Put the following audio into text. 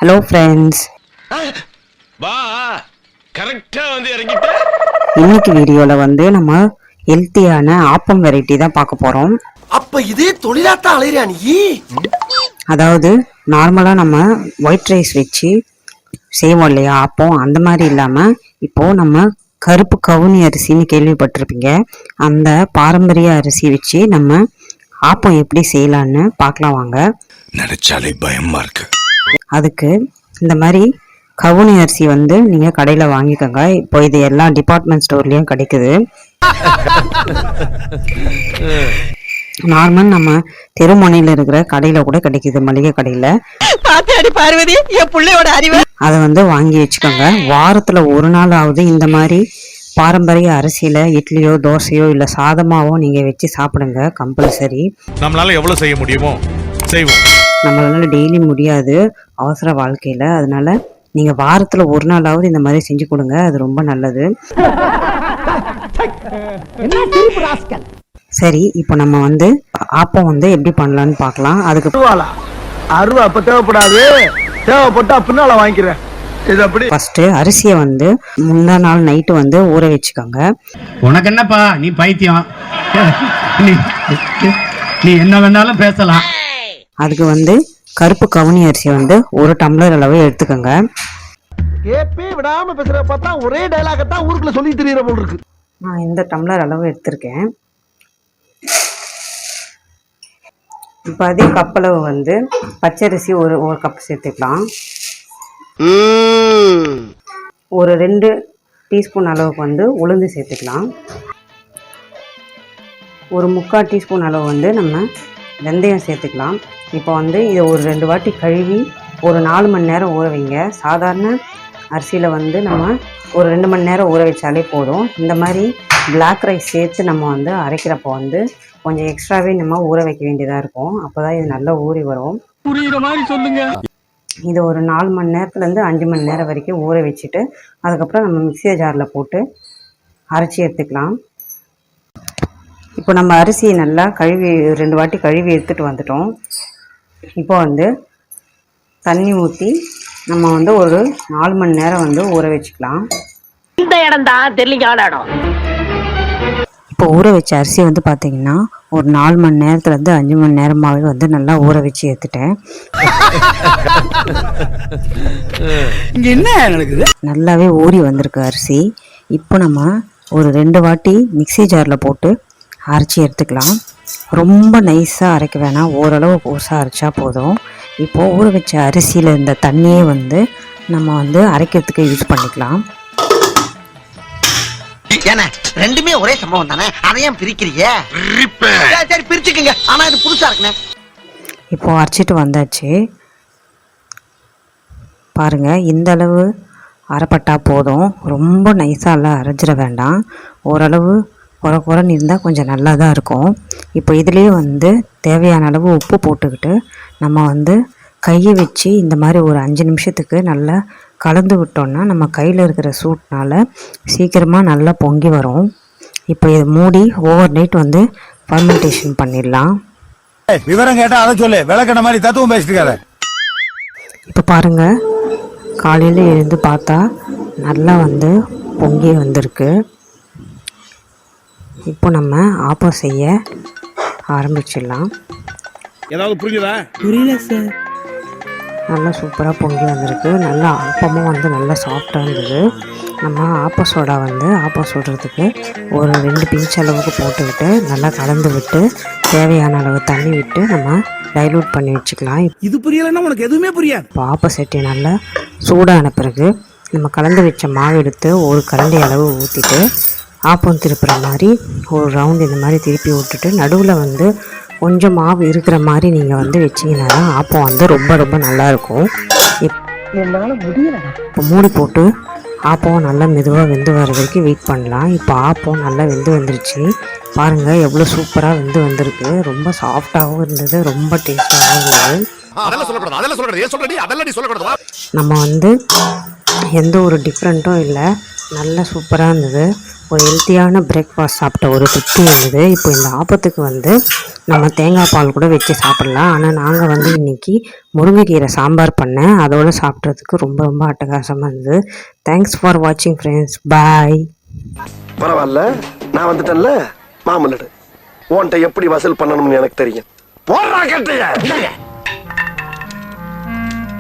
Hello friends, வா கரெக்டா வந்து இறங்கிட்ட. இன்னைக்கு வீடியோவில் வந்து நம்ம ஹெல்த்தியான ஆப்பம் வெரைட்டி தான் பார்க்க போகிறோம். அப்ப இதே தொழிலாத்தான் அலையிறியா நீ? அதாவது நார்மலாக நம்ம ஒயிட் ரைஸ் வச்சு செய்வோம் இல்லையா ஆப்பம், அந்த மாதிரி இல்லாமல் இப்போது நம்ம கருப்பு கவுனி அரிசின்னு கேள்விப்பட்டிருப்பீங்க. அந்த பாரம்பரிய அரிசி வச்சு நம்ம ஆப்பம் எப்படி செய்யலான்னு பார்க்கலாம் வாங்க. நினைச்சாலே பயமா இருக்கு. அதுக்கு இந்த மாதிரி கவுனி அரிசி வந்து நீங்கள் கடையில் வாங்கிக்கோங்க. இப்போ இது எல்லா டிபார்ட்மெண்ட் ஸ்டோர்லேயும் கிடைக்குது. நார்மல் நம்ம தெருமுனையில் இருக்கிற கடையில் கூட கிடைக்குது, மளிகை கடையில். அதை வந்து வாங்கி வச்சுக்கோங்க. வாரத்தில் ஒரு நாளாவது இந்த மாதிரி பாரம்பரிய அரிசியில் இட்லியோ தோசையோ இல்லை சாதமாவோ நீங்கள் வச்சு சாப்பிடுங்க, கம்பல்சரி. நம்மளால எவ்வளவு செய்ய முடியுமோ செய்வோம். நம்மளால டெய்லி முடியாது அவசர வாழ்க்கையில், அதனால நீங்கள் வாரத்தில் ஒரு நாளாவது இந்த மாதிரி செஞ்சு கொடுங்க, அது ரொம்ப நல்லது. சரி, இப்போ நம்ம வந்து ஆப்பம் வந்து எப்படி பண்ணலான்னு பார்க்கலாம். அதுக்கு அருவா அப்ப தேவைப்படாது, தேவைப்பட்டா பின்னால வாங்கிக்கிறேன். ஃபர்ஸ்ட் அரிசியை வந்து முந்தா நாள் நைட்டு வந்து ஊற வச்சுக்கோங்க. உனக்கு என்னப்பா, நீ பைத்தியம், நீ என்ன வேணாலும் பேசலாம். அதுக்கு வந்து கருப்பு கவுனி அரிசி வந்து ஒரு டம்ளர் அளவு எடுத்துக்கோங்க. ஏப்பே விடாம பேசுற பார்த்தா ஒரே டயலாக தான் ஊருக்குள்ள சொல்லி தெரியற போல இருக்கு. நான் இந்த டம்ளர் அளவு எடுத்திருக்கேன். இப்போ அதே கப்பளவு வந்து பச்சரிசி ஒரு கப் சேர்த்துக்கலாம். ஒரு 2 டீஸ்பூன் அளவுக்கு வந்து உளுந்து சேர்த்துக்கலாம். ஒரு 3/4 டீஸ்பூன் அளவு வந்து நம்ம வெந்தயம் சேர்த்துக்கலாம். இப்போ வந்து இதை ஒரு 2 வாட்டி கழுவி ஒரு 4 மணி நேரம் ஊற வைங்க. சாதாரண அரிசியில் வந்து நம்ம ஒரு 2 மணி நேரம் ஊற வச்சாலே போதும். இந்த மாதிரி பிளாக் ரைஸ் சேர்த்து நம்ம வந்து அரைக்கிறப்போ வந்து கொஞ்சம் எக்ஸ்ட்ராவே நம்ம ஊற வைக்க வேண்டியதாக இருக்கும். அப்போ தான் இது நல்லா ஊறி வரும். புரியுற மாதிரி சொல்லுங்க. இது ஒரு 4 மணி நேரத்துலேருந்து 5 மணி நேரம் வரைக்கும் ஊற வச்சுட்டு அதுக்கப்புறம் நம்ம மிக்ஸி ஜாரில் போட்டு அரைச்சி எடுத்துக்கலாம். இப்போ நம்ம அரிசியை நல்லா கழுவி 2 வாட்டி கழுவி எடுத்துகிட்டு வந்துட்டோம். இப்போ வந்து தண்ணி ஊற்றி நம்ம வந்து ஒரு 4 மணி நேரம் வந்து ஊற வச்சுக்கலாம். இந்த இடம் தான் தெரியல இடம். இப்போ ஊற வச்ச அரிசி வந்து பார்த்திங்கன்னா ஒரு 4 மணி நேரத்துலேருந்து 5 மணி நேரமாகவே வந்து நல்லா ஊற வச்சு எடுத்துட்டேன். என்ன நடக்குது? நல்லாவே ஊறி வந்திருக்கு அரிசி. இப்போ நம்ம ஒரு 2 வாட்டி மிக்ஸி ஜாரில் போட்டு அரைச்சி எடுத்துக்கலாம். ரொம்ப நைஸாக அரைக்க வேணாம், ஓரளவு கோஸாக அரைச்சா போதும். இப்போது ஊற வச்ச அரிசியில் இருந்த தண்ணியே வந்து நம்ம வந்து அரைக்கிறதுக்கு யூஸ் பண்ணிக்கலாம். ஏன்னா ரெண்டுமே ஒரே சம்பவம் தானே, அதையும் பிரிக்கிறீங்க? சரி பிரிச்சுக்கங்க, ஆனா இது புதுசா இருக்குண்ணே. இப்போ அரைச்சிட்டு வந்தாச்சு. பாருங்க, இந்த அளவு அரைப்பட்டா போதும். ரொம்ப நைஸாலாம் அரைச்சிட வேண்டாம். ஓரளவு குறைன்னு இருந்தால் கொஞ்சம் நல்லா தான் இருக்கும். இப்போ இதுலேயே வந்து தேவையான அளவு உப்பு போட்டுக்கிட்டு நம்ம வந்து கையை வச்சு இந்த மாதிரி ஒரு 5 நிமிஷத்துக்கு நல்லா கலந்து விட்டோம்னா நம்ம கையில் இருக்கிற சூட்னால் சீக்கிரமாக நல்லா பொங்கி வரும். இப்போ இதை மூடி ஓவர் நைட் வந்து ஃபர்மெண்டேஷன் பண்ணிடலாம். விவரம் கேட்டா அதை சொல்லு, விளக்கண மாதிரி தத்துவம் பேசிட்டு. இப்போ பாருங்கள், காலையில் எழுந்து பார்த்தா நல்லா வந்து பொங்கி வந்திருக்கு. இப்போ நம்ம ஆப்பம் செய்ய ஆரம்பிச்சிடலாம். ஏதாவது புரியுதா? புரியல சார். நல்லா சூப்பராக பொங்கி வந்திருக்கு. நல்லா ஆப்பமும் வந்து நல்லா சாஃப்டாக இருந்தது. நம்ம ஆப்ப சோடா வந்து ஆப்பம் சுடுறதுக்கு ஒரு 2 பிஞ்ச் அளவுக்கு போட்டுக்கிட்டு நல்லா கலந்து விட்டு தேவையான அளவு தண்ணி விட்டு நம்ம டைலூட் பண்ணி வச்சுக்கலாம். இது புரியலன்னா உனக்கு எதுவுமே புரியாது. இப்போ ஆப்ப சட்டி நல்லா சூடான பிறகு நம்ம கலந்து வச்ச மாவு எடுத்து ஒரு கரண்டி அளவு ஊற்றிட்டு ஆப்பம் திருப்புற மாதிரி ஒரு ரவுண்ட் இந்த மாதிரி திருப்பி விட்டுட்டு நடுவில் வந்து கொஞ்சம் மாவு இருக்கிற மாதிரி நீங்கள் வந்து வச்சிங்கன்னா தான் ஆப்பம் வந்து ரொம்ப நல்லாயிருக்கும். என்னால் முடியல. இப்போ மூடி போட்டு ஆப்பம் நல்லா மெதுவாக வெந்து வர வரைக்கும் வெயிட் பண்ணலாம். இப்போ ஆப்பம் நல்லா வெந்து வந்துருச்சு. பாருங்கள் எவ்வளோ சூப்பராக வெந்து வந்திருக்கு. ரொம்ப சாஃப்டாகவும் இருந்தது, ரொம்ப டேஸ்டாகவும் இருந்தது. நம்ம வந்து எந்த ஒரு டிஃப்ரெண்ட்டும் இல்லை, நல்ல சூப்பராக இருந்தது. ஒரு ஹெல்த்தியான பிரேக்ஃபாஸ்ட் சாப்பிட்ட ஒரு திருப்தி இருந்தது. இப்போ இந்த ஆப்பத்துக்கு வந்து நம்ம தேங்காய் பால் கூட வச்சு சாப்பிட்லாம். ஆனால் நாங்கள் வந்து இன்றைக்கி முருங்கைக்கீரை சாம்பார் பண்ணேன். அதோடு சாப்பிட்றதுக்கு ரொம்ப ரொம்ப அட்டகாசமாக இருந்தது. தேங்க்ஸ் ஃபார் வாட்சிங் ஃப்ரெண்ட்ஸ். பாய். பரவாயில்ல, நான் வந்துட்டேன்ல மாமல்லடு. உன்கிட்ட எப்படி வசூல் பண்ணணும்னு எனக்கு தெரியும். போடுறா கட்டைய.